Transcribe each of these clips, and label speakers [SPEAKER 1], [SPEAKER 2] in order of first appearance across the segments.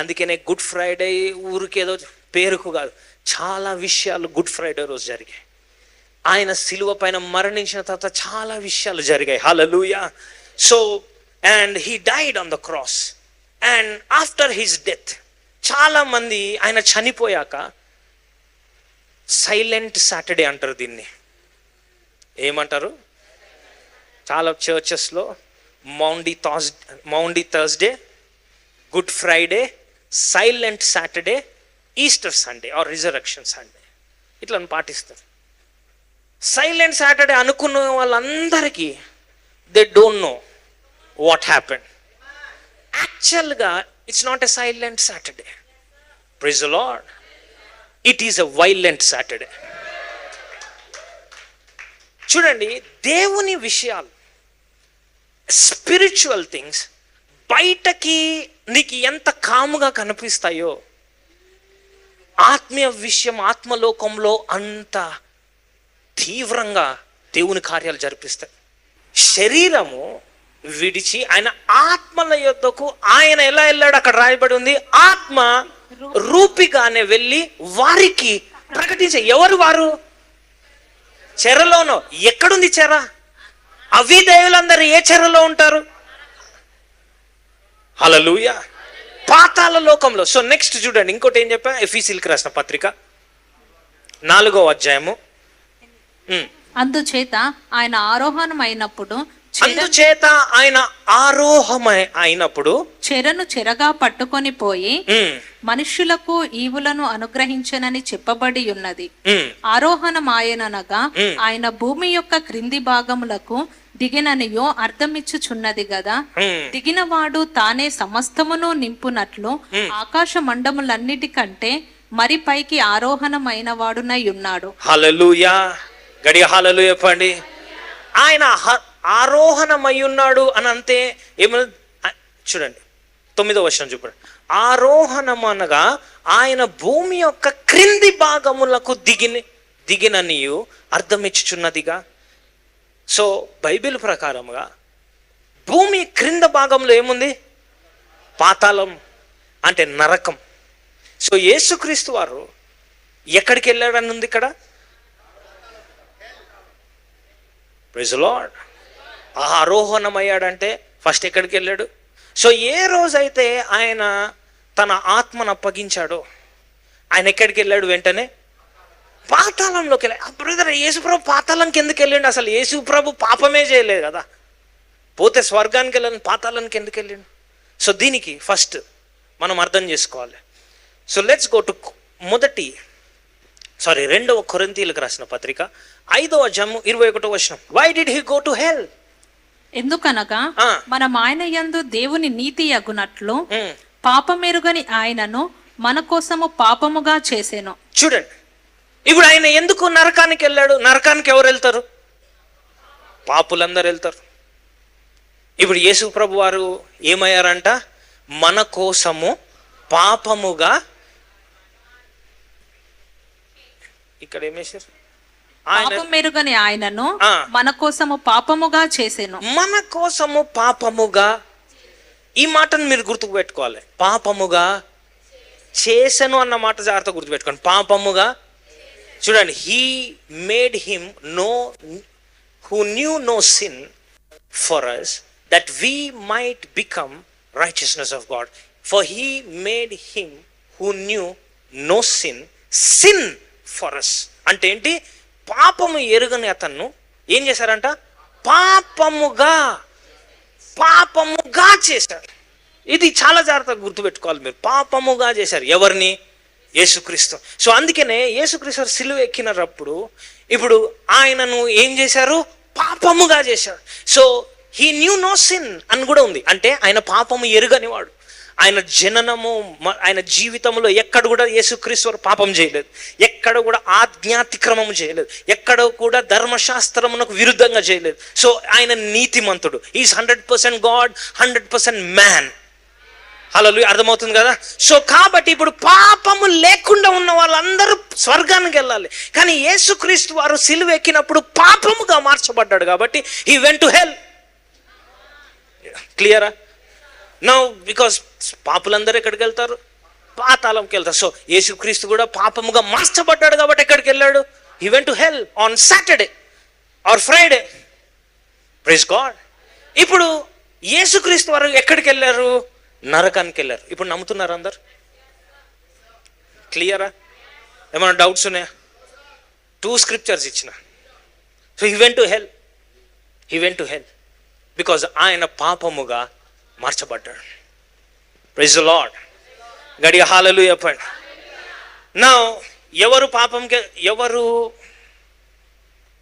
[SPEAKER 1] అందుకనే good Friday ఊరికేదో పేరుకు కాదు, చాలా విషయాలు గుడ్ ఫ్రైడే రోజు జరిగాయి. ఆయన సిలువ పైన మరణించిన తర్వాత చాలా విషయాలు జరిగాయి. Hallelujah. So and he died on the cross and after his death చాలా మంది ఆయన చనిపోయాక సైలెంట్ సాటర్డే అంటారు దీన్ని. ఏమంటారు? చాలా చర్చెస్లో Maundy Thursday, good Friday, silent Saturday, Easter Sunday or resurrection Sunday ఇట్లా పాటిస్తారు. సైలెంట్ సాటర్డే అనుకున్న వాళ్ళందరికీ they don't know what happen. యాక్చువల్గా it's not a silent Saturday. Praise the Lord. It is a violent Saturday. చూడండి, దేవుని విషయాలు, spiritual things బయటకి నీకు ఎంత కాముగా కనిపిస్తాయో, ఆత్మీయ విషయం ఆత్మలోకంలో అంత తీవ్రంగా దేవుని కార్యాలు జరిపిస్తాయి. శరీరము విడిచి ఆయన ఆత్మల యొద్దకు ఆయన ఎలా వెళ్ళాడు అక్కడ రాయబడి ఉంది. ఆత్మ రూపిగానే వెళ్ళి వారికి ప్రకటించే. ఎవరు వారు? చెరలోనో. ఎక్కడుంది చెర? అవిధేయులందరూ ఏ చెరలో ఉంటారు? హల్లెలూయా. పాతాళ లోకంలో. సో నెక్స్ట్ చూడండి, ఇంకోటి ఏం చెప్పా, ఎఫెసీయులకు రాసిన పత్రిక 4వ అధ్యాయము.
[SPEAKER 2] అందుచేత ఆయన ఆరోహణం అయినప్పుడు చెరను చెరగా పట్టుకొని పోయి మనుష్యులకు ఈవులను అనుగ్రహించనని చెప్పబడి ఉన్నది. ఆరోహణమాయననగా ఆయన భూమి యొక్క క్రింది భాగములకు దిగిననియో అర్థమిచ్చుచున్నది గదా. దిగినవాడు తానే సమస్తమును నింపునట్లు ఆకాశ మండములన్నిటికంటే మరి పైకి ఆరోహణమైన వాడునై ఉన్నాడు.
[SPEAKER 1] హల్లెలూయా. గడియ హల్లెలూయా చెప్పండి. ఆయన ఆరోహణమై ఉన్నాడు అని అంతే. ఏమన్నా చూడండి, 9వ వచనం చూడండి. ఆరోహణం అనగా ఆయన భూమి యొక్క క్రింది భాగములకు దిగిననియు అర్థమిచ్చుచున్నదిగా. సో బైబిల్ ప్రకారముగా భూమి క్రింద భాగంలో ఏముంది? పాతాళం అంటే నరకం. సో యేసుక్రీస్తు వారు ఎక్కడికి వెళ్ళాడని ఉంది ఇక్కడ. Praise the Lord. ఆరోహణమయ్యాడంటే ఫస్ట్ ఎక్కడికి వెళ్ళాడు? సో ఏ రోజైతే ఆయన తన ఆత్మను అప్పగించాడో ఆయన ఎక్కడికి వెళ్ళాడు? వెంటనే పాతాళంలోకి వెళ్ళాడు. బ్రదర్, యేసుప్రభు పాతాళంకి ఎందుకు వెళ్ళండి? అసలు యేసుప్రభు పాపమే చేయలేదు కదా. పోతే స్వర్గానికి వెళ్ళాను, పాతాళానికి ఎందుకు వెళ్ళండి? సో దీనికి ఫస్ట్ మనం అర్థం చేసుకోవాలి. సో లెట్స్ గో టు 2వ కొరింథీయులకు రాసిన పత్రిక 5వ అధ్యాయము 21వ వచనం. Why did he go to hell?
[SPEAKER 2] ఎందుకనగా మనం ఆయన యందు దేవుని నీతి అగునట్లు పాపమెరుగని ఆయనను మన కోసము పాపముగా చేసెను.
[SPEAKER 1] చూడండి, ఇప్పుడు ఆయన ఎందుకు నరకానికి వెళ్ళాడు? నరకానికి ఎవరు వెళ్తారు? పాపులందరూ వెళ్తారు. ఇప్పుడు యేసు ప్రభు వారు ఏమయ్యారంట? మన కోసము పాపముగా. ఇక్కడ ఏమేశారు?
[SPEAKER 2] పాపమెరుగని ఆయనను మన కోసము పాపముగా చేసెను.
[SPEAKER 1] మన కోసము పాపముగా. ఈ మాటను మీరు గుర్తుకు పెట్టుకోవాలి. పాపముగా చేసెను అన్న మాట జాగ్రత్త గుర్తుపెట్టుకోండి. పాపముగా. చూడండి, he made him who knew no sin for us that we might become righteousness of God. For he made him who knew no sin for us. అంటే ఏంటి? పాపము ఎరుగని అతన్ను ఏం చేశారంట? పాపముగా చేశారు. ఇది చాలా జాగ్రత్తగా గుర్తుపెట్టుకోవాలి మీరు. పాపముగా చేశారు. ఎవరిని? యేసుక్రీస్తు. సో అందుకనే యేసుక్రీస్తు సిలువ ఎక్కినప్పుడు ఇప్పుడు ఆయనను ఏం చేశారు? పాపముగా చేశారు. So he knew no sin అని కూడా ఉంది. అంటే ఆయన పాపము ఎరుగనివాడు. ఆయన జననము, ఆయన జీవితంలో ఎక్కడ కూడా యేసుక్రీస్తు పాపం చేయలేదు. ఎక్కడ కూడా ఆజ్ఞాతిక్రమము చేయలేదు. ఎక్కడ కూడా ధర్మశాస్త్రమునకు విరుద్ధంగా చేయలేదు. సో ఆయన నీతిమంతుడు. Is 100% God, 100% man. హల్లెలూయా. అర్థమవుతుంది కదా? సో కాబట్టి ఇప్పుడు పాపము లేకుండా ఉన్న వాళ్ళందరూ స్వర్గానికి వెళ్ళాలి. కానీ యేసుక్రీస్తు వారు సిలువ ఎక్కినప్పుడు పాపముగా మార్చబడ్డాడు కాబట్టి హీ వెంట్ టు హెల్. క్లియరా? నౌ బికాస్ పాపులందరూ ఎక్కడికి వెళ్తారు? పాతాళంకి వెళ్తారు. సో యేసుక్రీస్తు కూడా పాపముగా మార్చబడ్డాడు కాబట్టి ఎక్కడికి వెళ్ళాడు? He went to hell on Saturday or Friday. Praise God. ఇప్పుడు యేసుక్రీస్తు వారు ఎక్కడికి వెళ్ళారు? నరకానికి వెళ్ళారు. ఇప్పుడు నమ్ముతున్నారు అందరు? క్లియరా? ఏమైనా డౌట్స్ ఉన్నాయా? 2 స్క్రిప్చర్స్ ఇచ్చిన. So he went to hell. He went to hell because ఆయన పాపముగా మార్చబడ్డాడు. Praise the Lord. గడిగా హల్లెలూయా చెప్పండి. నా ఎవరు పాపంకి, ఎవరు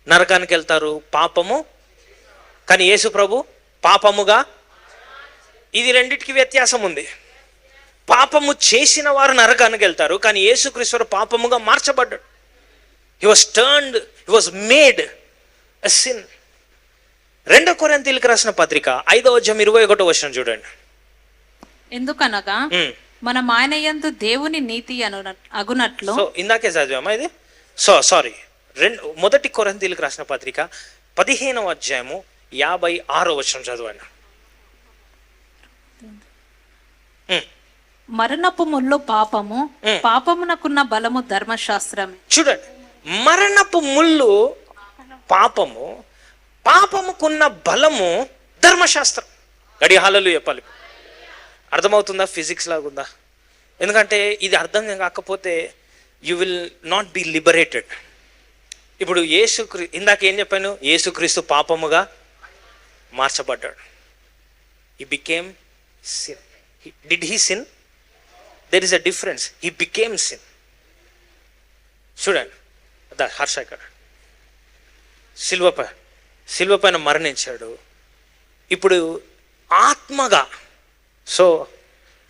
[SPEAKER 1] నరకానికి వెళ్తారు? పాపము. కానీ యేసు ప్రభు పాపముగా. ఇది రెండిటికి వ్యత్యాసం ఉంది. పాపము చేసిన వారు నరకానికి వెళ్తారు, కానీ యేసుక్రీస్తు పాపముగా మార్చబడ్డాడు. He was turned, he was made a sin. 2 కొరింథీయులకు రాసిన పత్రిక 5వ అధ్యాయం 21వ వచనం చూడండి.
[SPEAKER 2] ఎందుకనగా మనం ఆయన యందు దేవుని నీతి అగునట్లు.
[SPEAKER 1] సో ఇందాకే చదివామా ఇది? సారీ, 1 కొరింథీయులకు రాసిన పత్రిక 15వ అధ్యాయము 56వ వచనం చదవండి.
[SPEAKER 2] మరణపు ముళ్ళు పాపము, పాపమునకున్న బలము ధర్మశాస్త్రమే.
[SPEAKER 1] చూడండి, మరణపు ముళ్ళు పాపము, పాపముకున్న బలము ధర్మశాస్త్రం. గడి హల్లెలూయా చెప్పాలి. అర్థమవుతుందా? ఫిజిక్స్ లాగుందా? ఎందుకంటే ఇది అర్థం కాకపోతే you will not be liberated. ఇప్పుడు ఇందాక ఏం చెప్పాను? యేసుక్రీస్తు పాపముగా మార్చబడ్డాడు. He became sin. Did he sin? There is a difference. He became sin. చూడండి, హర్ష ఇక్కడ శిలువ పైన మరణించాడు. ఇప్పుడు ఆత్మగా, సో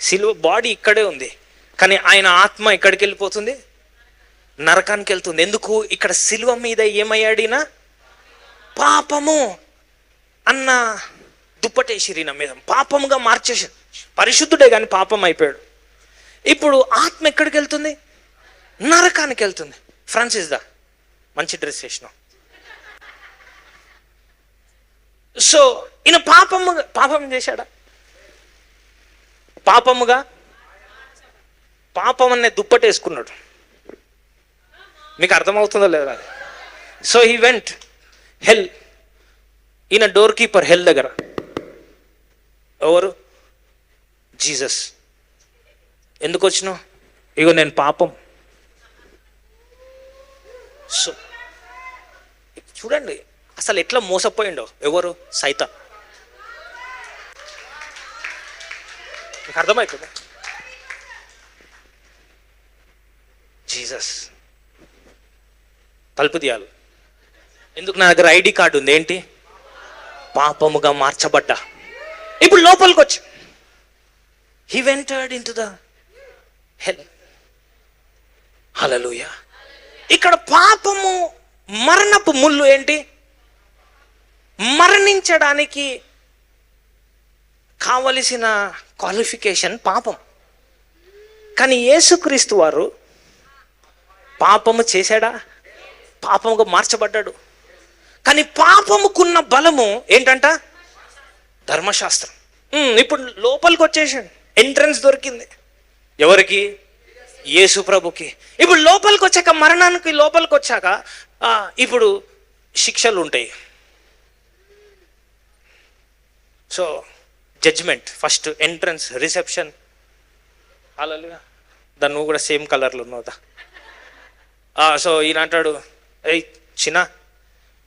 [SPEAKER 1] శిలువ బాడీ ఇక్కడే ఉంది, కానీ ఆయన ఆత్మ ఎక్కడికి వెళ్ళిపోతుంది? నరకానికి వెళ్తుంది. ఎందుకు? ఇక్కడ శిలువ మీద ఏమయ్యాడినా పాపము అన్న దుప్పటేసిరిన మీద పాపముగా మార్చేసి, పరిశుద్ధుడే కానీ పాపం అయిపోయాడు. ఇప్పుడు ఆత్మ ఎక్కడికి వెళ్తుంది? నరకానికి వెళ్తుంది. ఫ్రాన్సిస్ దా మంచి డ్రెస్ వేసినావు. సో ఈయన పాపం చేశాడా? పాపం అనే దుప్పటేసుకున్నాడు. మీకు అర్థమవుతుందో లేదా? సో హీ వెంట్ హెల్. ఈయన డోర్ కీపర్ హెల్ దగ్గర. ఎవరు? జీసస్. ఎందుకు వచ్చినావు? ఇగో నేను పాపం. సో చూడండి అసలు ఎట్లా మోసపోయిండో. ఎవరు? సైతాన్. మీకు అర్థమవుతుందా? జీసస్ తలుపు తీయాలి. ఎందుకు? నా దగ్గర ఐడి కార్డు ఉంది. ఏంటి? పాపముగా మార్చబడ్డా. ఇప్పుడు లోపలికి వచ్చి he entered in to the hell. Hallelujah. ఇక్కడ పాపము, మరణపు ముళ్ళు ఏంటి? మరణించడానికి కావలసిన క్వాలిఫికేషన్ పాపం. కానీ యేసుక్రీస్తు వారు పాపము చేశాడా? పాపముగా మార్చబడ్డాడు. కానీ పాపముకున్న బలము ఏంటంట? ధర్మశాస్త్రం. ఇప్పుడు లోపలికి వచ్చేసాడు. ఎంట్రన్స్ దొరికింది. ఎవరికి? యేసు ప్రభుకి. ఇప్పుడు లోపలికి వచ్చాక, మరణానికి లోపలికి వచ్చాక ఇప్పుడు శిక్షలు ఉంటాయి. So judgement first, entrance, reception. Hallelujah. దాన్ని నువ్వు కూడా సేమ్ కలర్లో ఉన్నావుదా? సో ఈయన అంటాడు, ఏయ్ చిన్న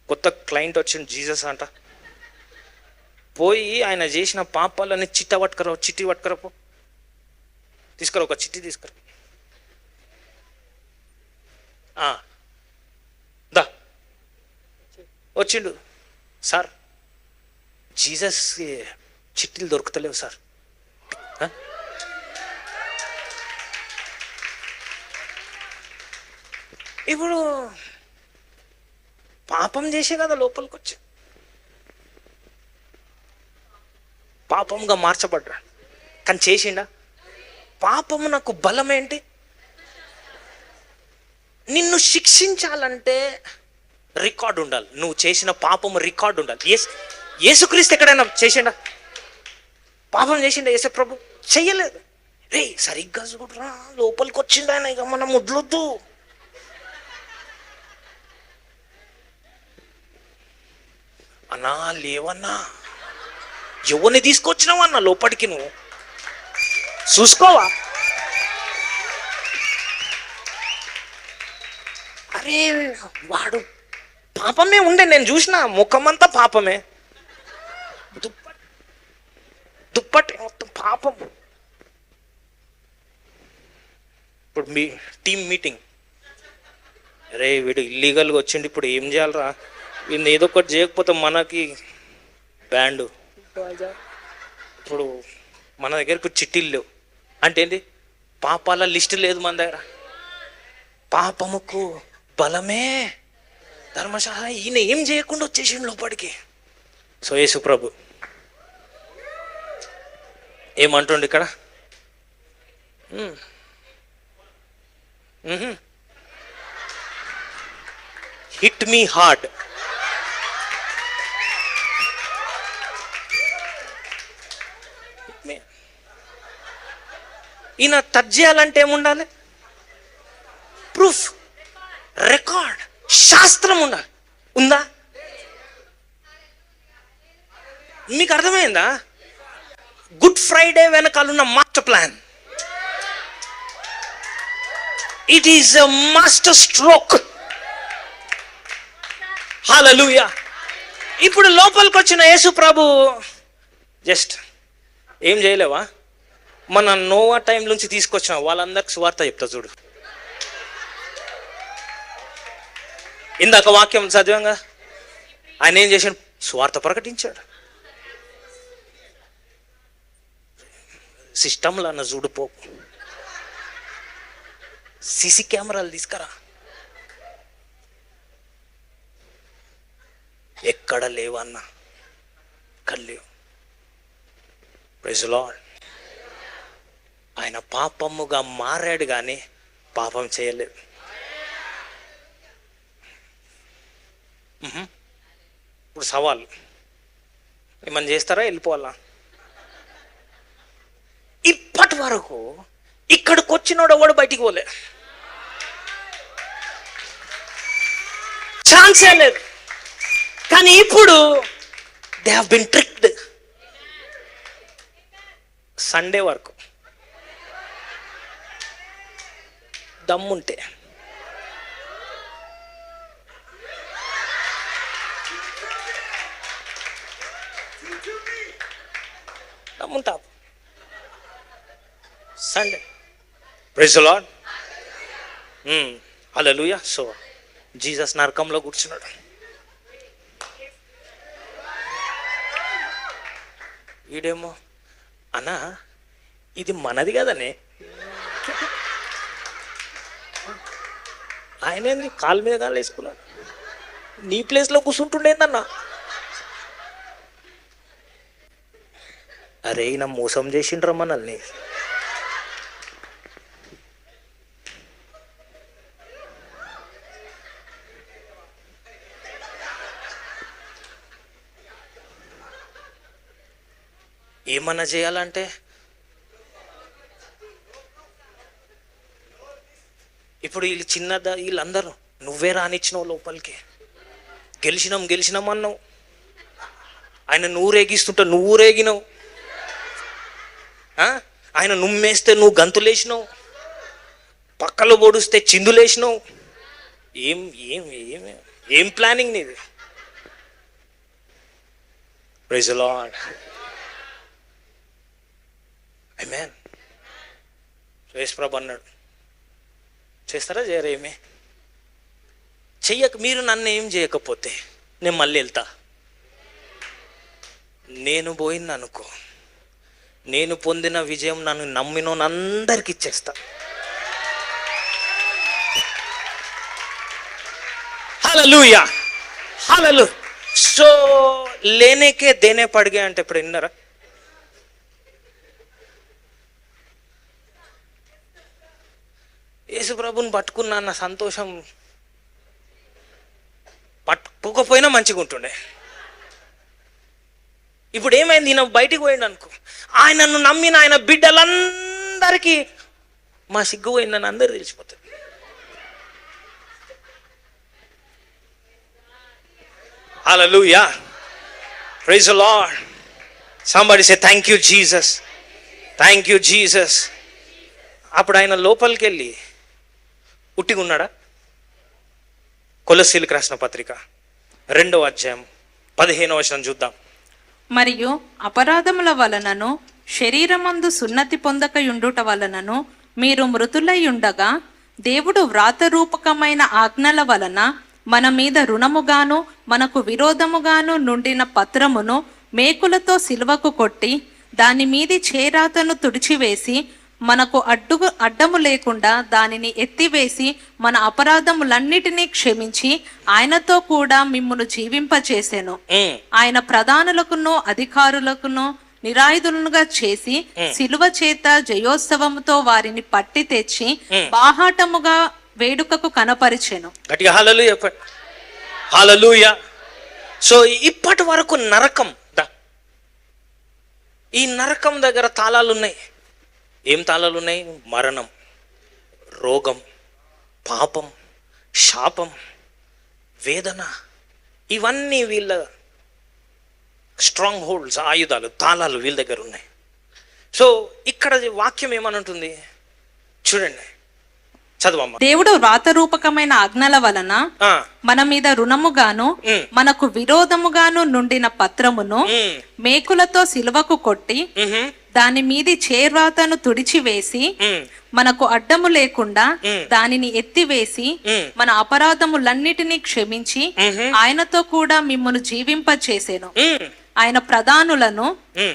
[SPEAKER 1] కొత్త క్లయింట్ వచ్చింది జీసస్ అంట, పోయి ఆయన చేసిన పాపాలని చిట్టి పట్టుకరా పో, తీసుకురా, ఒక చిట్టి తీసుకురా. దా వచ్చిండు. సార్ జీసస్ చిట్టీలు దొరుకుతలేవు సార్. ఇప్పుడు పాపం చేసే కదా లోపలికి వచ్చి, పాపంగా మార్చబడ్డా. కానీ చేసిండా? పాపము నాకు బలం ఏంటి? నిన్ను శిక్షించాలంటే రికార్డు ఉండాలి. నువ్వు చేసిన పాపము రికార్డు ఉండాలి. యేసుక్రీస్తు ఎక్కడైనా చేసిండా? పాపం చేసిండు యేసు ప్రభు? చెయ్యలేదు. రే సరిగ్గా చూడరా, లోపలికి వచ్చిండు ఆయన, ఇక మనం ముద్లొద్దు. అన్నా లేవన్నా, ఎవరిని తీసుకొచ్చినావన్నా లోపలికి? నువ్వు చూసుకోవా? అరే వాడు పాపమే ఉండే, నేను చూసిన ముఖమంతా పాపమే, దుప్పటి మొత్తం పాపం. ఇప్పుడు మీ టీం మీటింగ్, అరే వీడు ఇల్లీగల్గా వచ్చిండు, ఇప్పుడు ఏం చేయాలరా, వీడిని ఏదో ఒకటి చేయకపోతే మనకి బ్యాండు. ఇప్పుడు మన దగ్గరకు చిట్టీలు లేవు అంటే ఏంటి? పాపాల లిస్టు లేదు మన దగ్గర. పాపముకు బలమే ధర్మశాస్త్రం. ఈయన ఏం చేయకుండా వచ్చేసిండు లోపలికి. సో యేసు ప్రభు ఏమంటుండు ఇక్కడ? Hit me hard. ఈయన టచ్ చేయాలంటే ఏముండాలి? ప్రూఫ్, రికార్డ్, శాస్త్రం ఉండాలి. ఉందా? మీకు అర్థమైందా? గుడ్ ఫ్రైడే వెనకాలన్న master plan. It is a master stroke. Hallelujah. ఇప్పుడు లోపలికి వచ్చిన యేసు ప్రభు జస్ట్ ఏం చేయలేవా? మన నోవా టైం నుంచి తీసుకొచ్చిన వాళ్ళందరికి సువార్త చెప్తా చూడు. ఇందాక వాక్యం చదివంగా, ఆయన ఏం చేశాడు? సువార్త ప్రకటించాడు. సిస్టంలో అన్న చూడుపో, సీసీ కెమెరాలు తీసుకురా, ఎక్కడ లేవన్నా, ఎక్కడ లేవు. Praise the Lord. ఆయన పాపముగా మారాడు కానీ పాపం చేయలేదు. ఇప్పుడు సవాల్, ఏమన్నా చేస్తారా? వెళ్ళిపోవాలా? ఇప్పటి వరకు ఇక్కడికి వచ్చినోడు ఎవడు బయటికి పోలే, ఛాన్సే లేదు. కానీ ఇప్పుడు they have been tricked. Sunday వరకు దమ్ముంటే దమ్ముంటా Sunday. Praise the Lord. Hallelujah. So Jesus నరకంలో కూర్చున్నాడు. వీడేమో అన్నా ఇది మనది కదనే, ఆయన ఏంది కాలు మీద కాలు వేసుకున్నాడు, నీ ప్లేస్లో కూర్చుంటుండేందన్నా. అరే ఈయన మోసం చేసిండ్రా మనల్ని. ఏమన్నా చేయాలంటే ఇప్పుడు వీళ్ళు వీళ్ళందరూ నువ్వే రానిచ్చినావు లోపలికి. గెలిచినాం అన్నావు. ఆయన నువ్వు రేగిస్తుంటే నువ్వు రేగినావు. ఆయన నుమ్మేస్తే నువ్వు గంతులేసినావు, పక్కలో పొడుస్తే చిందులేసినావు. ఏం ఏం ఏం ఏం ప్లానింగ్ నీది? Praise the Lord. Amen. Yesu ప్రభు అన్నాడు, చేస్తారా చేయరా? ఏమి చెయ్యక మీరు నన్ను ఏం చేయకపోతే నేను మళ్ళీ వెళ్తా. నేను పోయింది అనుకో, నేను పొందిన విజయం నన్ను నమ్మినోనందరికి ఇచ్చేస్తా. హల్లెలూయా, హల్లెలూయా. సో లేనేకే దేనే పడిగా అంటే ఇప్పుడు విన్నారా? యేసు ప్రభుని పట్టుకున్నా అన్న సంతోషం పట్టుకోకపోయినా మంచిగా ఉంటుండే. ఇప్పుడు ఏమైంది, ఈయన బయటికి పోయిండు అనుకో, ఆయనను నమ్మిన ఆయన బిడ్డలందరికీ మా సిగ్గు పోయిందని అందరూ తెలిసిపోతుంది. Hallelujah, praise the Lord. Somebody say thank you Jesus, thank you Jesus. అప్పుడు ఆయన లోపలికి వెళ్ళి ఉట్టిగా ఉన్నాడా? కొలస్సీలకు రాసిన పత్రిక 2వ అధ్యాయం 15వ వచనం చూద్దాం.
[SPEAKER 2] మరియు అపరాధముల వలనను శరీరమందు సున్నతి పొందకయుండుట వలనను మీరు మృతులై ఉండగా దేవుడు వ్రాతరూపకమైన ఆజ్ఞల వలన మన మీద రుణముగాను మనకు విరోధముగాను నుండిన పత్రమును మేకులతో సిలువకు కొట్టి దాని మీది చేరాతను తుడిచివేసి మనకు అడ్డము లేకుండా దానిని ఎత్తివేసి మన అపరాధములన్నిటినీ క్షమించి ఆయనతో కూడా మిమ్మును జీవింపచేసెను. ఆయన ప్రధానులకును అధికారులకును నిరాయుధులుగా చేసి సిలువ చేత జయోత్సవముతో వారిని పట్టి తెచ్చి బాహాటముగా వేడుకకు కనపరిచెను.
[SPEAKER 1] గట్టిగా హల్లెలూయా చెప్పండి. హల్లెలూయా. సో ఇప్పటి వరకు నరకం, ఈ నరకం దగ్గర తాళాలు ఉన్నాయి. ఏం తాళాలు ఉన్నాయి? మరణం, రోగం, పాపం, శాపం, వేదన, ఇవన్నీ వీళ్ళ స్ట్రాంగ్ హోల్డ్స్, ఆయుధాలు, తాళాలు వీళ్ళ దగ్గర ఉన్నాయి. సో ఇక్కడ వాక్యం ఏమనుంటుంది చూడండి, చదవమ్మా.
[SPEAKER 2] దేవుడు వ్రాతరూపకమైన ఆజ్ఞల వలన మన మీద రుణముగాను మనకు విరోధముగాను నుండిన పత్రమును మేకులతో సిలువకు కొట్టి దాని మీది చేర్వాతను తుడిచివేసి మనకు అడ్డము లేకుండా దానిని ఎత్తివేసి మన అపరాధములన్నిటినీ క్షమించి ఆయనతో కూడా మిమ్మును జీవింపచేసెను. ఆయన ప్రధానులను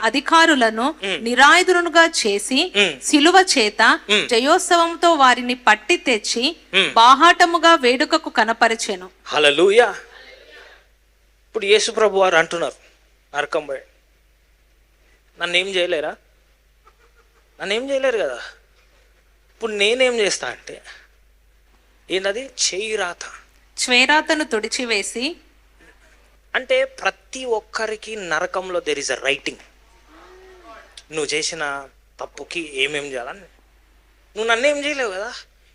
[SPEAKER 2] అధికారులను నిరాయుధులుగా చేసి సిలువ చేత జయోత్సవంతో వారిని పట్టి తెచ్చి బాహాటముగా వేడుకకు కనపరిచెను.
[SPEAKER 1] హల్లెలూయా. ఇప్పుడు యేసు ప్రభు వారు అంటున్నారు, నరకం పోయి నన్నేం చేయలేరా? నన్నేం చేయలేరు కదా. ఇప్పుడు నేనేం చేస్తా అంటే ఏంటది?
[SPEAKER 2] చేరాతను తుడిచివేసి,
[SPEAKER 1] అంటే ప్రతి ఒక్కరికి నరకంలో దెర్ ఇస్ అ రైటింగ్. నువ్వు చేసిన తప్పుకి ఏమేం చేయాలని. నువ్వు నన్నేం చేయలేవు కదా.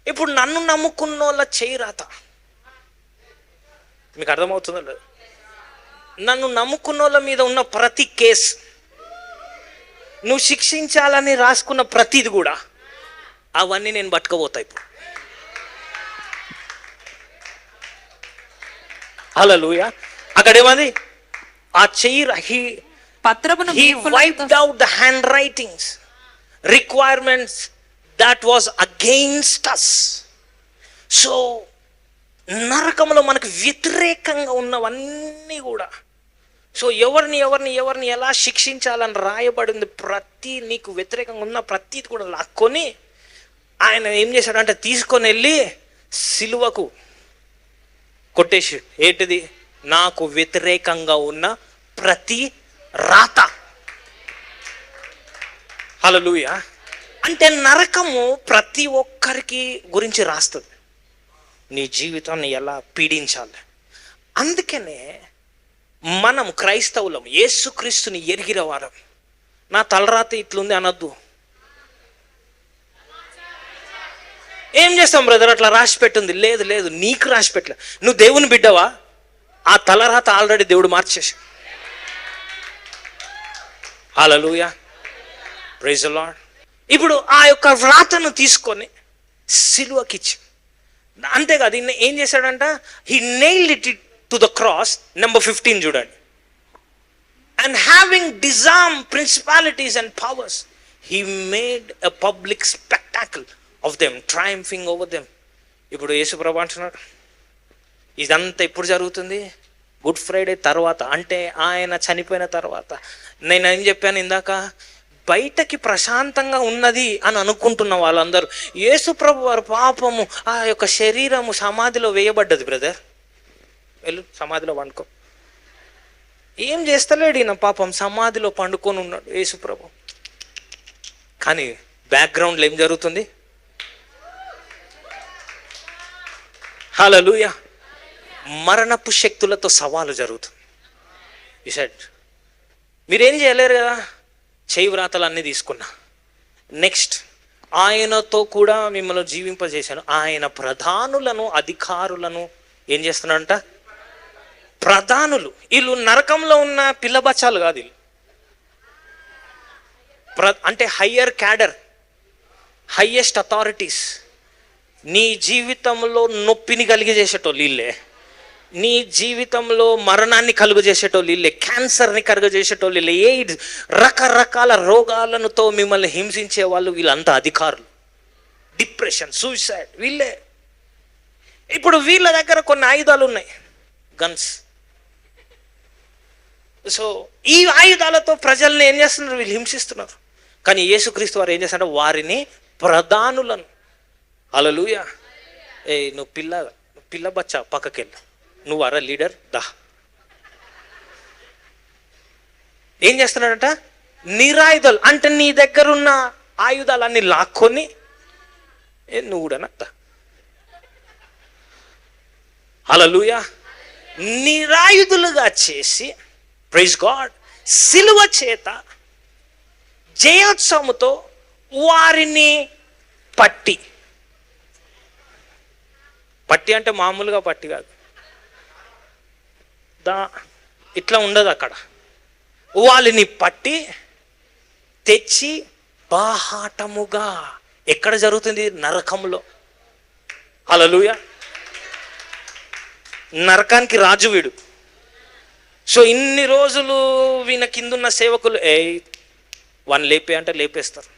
[SPEAKER 1] ఇప్పుడు నన్ను నమ్ముకున్న వాళ్ళ చేయిరాత మీకు అర్థమవుతుందో లేదు? నన్ను నమ్ముకున్న వాళ్ళ మీద ఉన్న ప్రతి కేసు, నువ్వు శిక్షించాలని రాసుకున్న ప్రతిది కూడా, అవన్నీ నేను పట్టుకోబోతా ఇప్పుడు. హల్లెలూయా. అక్కడ ఏమది? ఆ చెయ్యి
[SPEAKER 2] పత్రమును
[SPEAKER 1] he wiped out the handwritings, requirements that was against us. So నరకంలో మనకు వ్యతిరేకంగా ఉన్నవన్నీ కూడా, సో ఎవరిని ఎలా శిక్షించాలని రాయబడింది, ప్రతి నీకు వ్యతిరేకంగా ఉన్న ప్రతిది కూడా లాక్కొని ఆయన ఏం చేశాడంటే తీసుకొని వెళ్ళి సిలువకు కొట్టేసి, ఏంటిది? నాకు వ్యతిరేకంగా ఉన్న ప్రతి రాత. హల్లెలూయా. అంటే నరకము ప్రతి ఒక్కరికి గురించి రాస్తుంది, నీ జీవితాన్ని ఎలా పీడించాలి. అందుకనే మనం క్రైస్తవులం, యేసుక్రీస్తుని ఎరిగిన వారం, నా తలరాత ఇట్లుంది అనొద్దు. ఏం చేస్తాం బ్రదర్, అట్లా రాసి పెట్టింది? లేదు, నీకు రాసి పెట్టలే. నువ్వు దేవుని బిడ్డవా? ఆ తలరాత ఆల్రెడీ దేవుడు మార్చేసి. Hallelujah, praise the Lord. ఇప్పుడు ఆ యొక్క వ్రాతను తీసుకొని సిలువకిచ్చి, అంతేకాదు ఏం చేశాడంట? He nailed it to the cross. Number 15 చూడండి. And having disarm principalities and powers he made a public spectacle of them, triumphing over them. ఇప్పుడు యేసుప్రభు అంటున్నాడు, ఇదంతా ఎప్పుడు జరుగుతుంది? గుడ్ ఫ్రైడే తర్వాత, అంటే ఆయన చనిపోయిన తర్వాత. నేను ఏం చెప్పాను ఇందాక, బయటకి ప్రశాంతంగా ఉన్నది అని అనుకుంటున్న వాళ్ళందరూ, యేసుప్రభు వారి పాపము ఆ యొక్క శరీరము సమాధిలో వేయబడ్డది. బ్రదర్ వెళ్ళు సమాధిలో పండుకో. ఏం చేస్తలేడు ఈయన, పాపం సమాధిలో పండుకొని ఉన్నాడు యేసుప్రభు. కానీ బ్యాక్గ్రౌండ్లో ఏం జరుగుతుంది? హల్లెలూయా. మరణపు శక్తులతో సవాలు జరుగుతుంది. ఈ సెడ్ మీరేం చేయలేరు కదా, చేయి వ్రాతలు అన్నీ తీసుకున్నా. నెక్స్ట్, ఆయనతో కూడా మిమ్మల్ని జీవింపజేశాను. ఆయన ప్రధానులను, అధికారులను ఏం చేస్తున్నాడంట? ప్రధానులు. వీళ్ళు నరకంలో ఉన్న పిల్లబచ్చాలు కాదు వీళ్ళు. అంటే హయ్యర్ క్యాడర్, హయ్యెస్ట్ అథారిటీస్. నీ జీవితంలో నొప్పిని కలిగజేసేటోళ్ళు వీళ్ళే, నీ జీవితంలో మరణాన్ని కలుగజేసేటోళ్ళు వీళ్ళే, క్యాన్సర్ని కలుగజేసేటోళ్ళు వీళ్ళే, ఎయిడ్స్, రకరకాల రోగాలతో మిమ్మల్ని హింసించే వాళ్ళు వీళ్ళంతా అధికారులు. డిప్రెషన్, సూసైడ్ వీళ్ళే. ఇప్పుడు వీళ్ళ దగ్గర కొన్ని ఆయుధాలు ఉన్నాయి, గన్స్. సో ఈ ఆయుధాలతో ప్రజల్ని ఏం చేస్తున్నారు? వీళ్ళు హింసిస్తున్నారు. కానీ యేసుక్రీస్తు వారు ఏం చేస్తారంటే వారిని ప్రధానులను, హల్లెలూయా, నువ్వు పిల్ల బచ్చా పక్కకెళ్ళు, నువ్వు అరా లీడర్ దా. ఏం చేస్తున్నాడంట? నిరాయుధాలు. అంటే నీ దగ్గర ఉన్న ఆయుధాలన్నీ లాక్కొని నువ్వు కూడా దా. హల్లెలూయా. నిరాయుధులుగా చేసి, ప్రైజ్ గాడ్, సిలువ చేత జయోత్సవముతో వారిని పట్టి అంటే మామూలుగా పట్టి కాదు, ఇట్లా ఉండదు అక్కడ. వాళ్ళని పట్టి తెచ్చి బాహాటముగా, ఎక్కడ జరుగుతుంది? నరకంలో. హల్లెలూయా. నరకానికి రాజు వీడు. సో ఇన్ని రోజులు వీళ్ళ కిందున్న సేవకులు వాడిని లేపే అంటే లేపేస్తారు.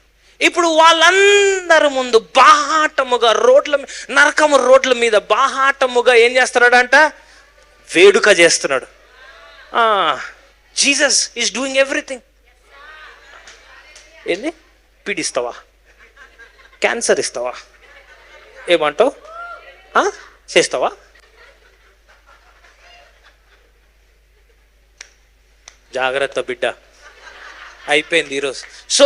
[SPEAKER 1] ఇప్పుడు వాళ్ళందరి ముందు బాహాటముగా నరకము రోడ్ల మీద బాహాటముగా ఏం చేస్తున్నాడంట? వేడుక చేస్తున్నాడు. Jesus is doing everything. ఏంది? పీడిస్తావా? క్యాన్సర్ ఇస్తావా? ఏమంటావు? చేస్తావా? జాగ్రత్త బిడ్డ, అయిపోయింది ఈరోజు. సో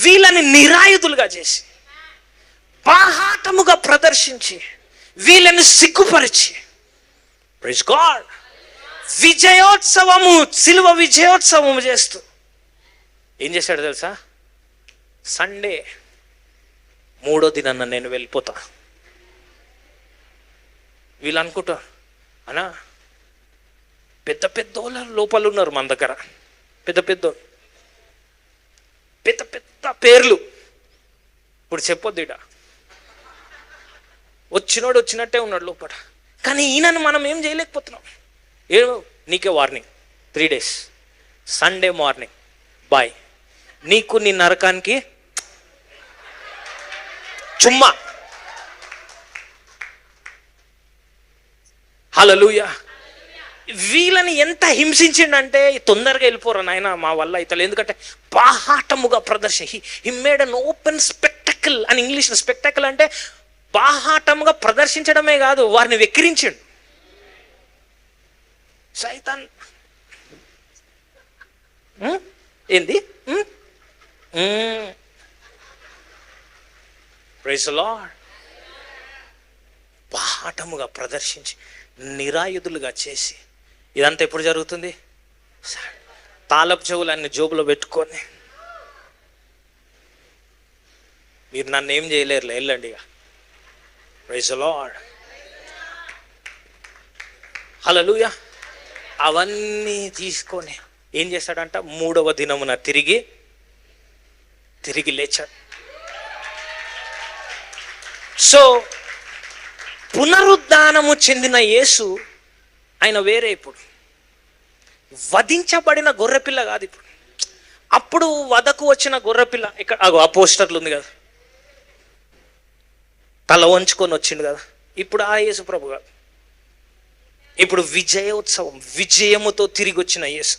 [SPEAKER 1] వీళ్ళని నిరాయుధులుగా చేసి, బాహాటముగా ప్రదర్శించి, వీళ్ళని సిగ్గుపరిచి, ప్రైజ్ గాడ్, విజయోత్సవము, సిలువ విజయోత్సవము చేస్తూ ఏం చేశాడు తెలుసా? సండే 3వ దినాన నేను వెళ్ళిపోతా. వీళ్ళు అనుకుంటారు, అనా పెద్ద పెద్దోళ్ళ లోపల ఉన్నారు మన దగ్గర, పెద్ద పెద్ద పేర్లు. ఇప్పుడు చెప్పొద్దు, ఇడ వచ్చినోడు వచ్చినట్టే ఉన్నాడు లోపల. కానీ ఈయనను మనం ఏం చేయలేకపోతున్నాం. నీకే warning, 3 days, Sunday morning boy, నీకు నీ నరకానికి చుమ్మా. హల్లెలూయా. వీళ్ళని ఎంత హింసించిండంటే తొందరగా వెళ్ళిపోరా నాయన, మా వల్ల అయితే. ఎందుకంటే బాహాటముగా ప్రదర్శన, హి మేడ్ అన్ ఓపెన్ స్పెక్టకల్ అని ఇంగ్లీష్. స్పెక్టకల్ అంటే బాహాటముగా ప్రదర్శించడమే కాదు, వారిని వెక్కిరించిండు. సైతాన్ ఏంది? Praise the lord. బాహాటముగా ప్రదర్శించి, నిరాయుధులుగా చేసి, ఇదంతా ఎప్పుడు జరుగుతుంది? తాళపు చెవులన్నీ జోబులో పెట్టుకొని, మీరు నన్ను ఏం చేయలేరులే, వెళ్ళండి ఇక. Praise the Lord. హల్లెలూయా. అవన్నీ తీసుకొని ఏం చేశాడంట? 3వ దినమున తిరిగి లేచాడు. సో పునరుద్ధానము చెందిన యేసు ఆయన వేరే. ఇప్పుడు వధించబడిన గొర్రెపిల్ల కాదు. ఇప్పుడు అప్పుడు వధకు వచ్చిన గొర్రెపిల్ల, ఇక్కడ ఆ పోస్టర్లు ఉంది కదా, తల వంచుకొని వచ్చిండు కదా. ఇప్పుడు ఆ యేసు ప్రభు కాదు. ఇప్పుడు విజయోత్సవం, విజయముతో తిరిగి వచ్చిన యేసు.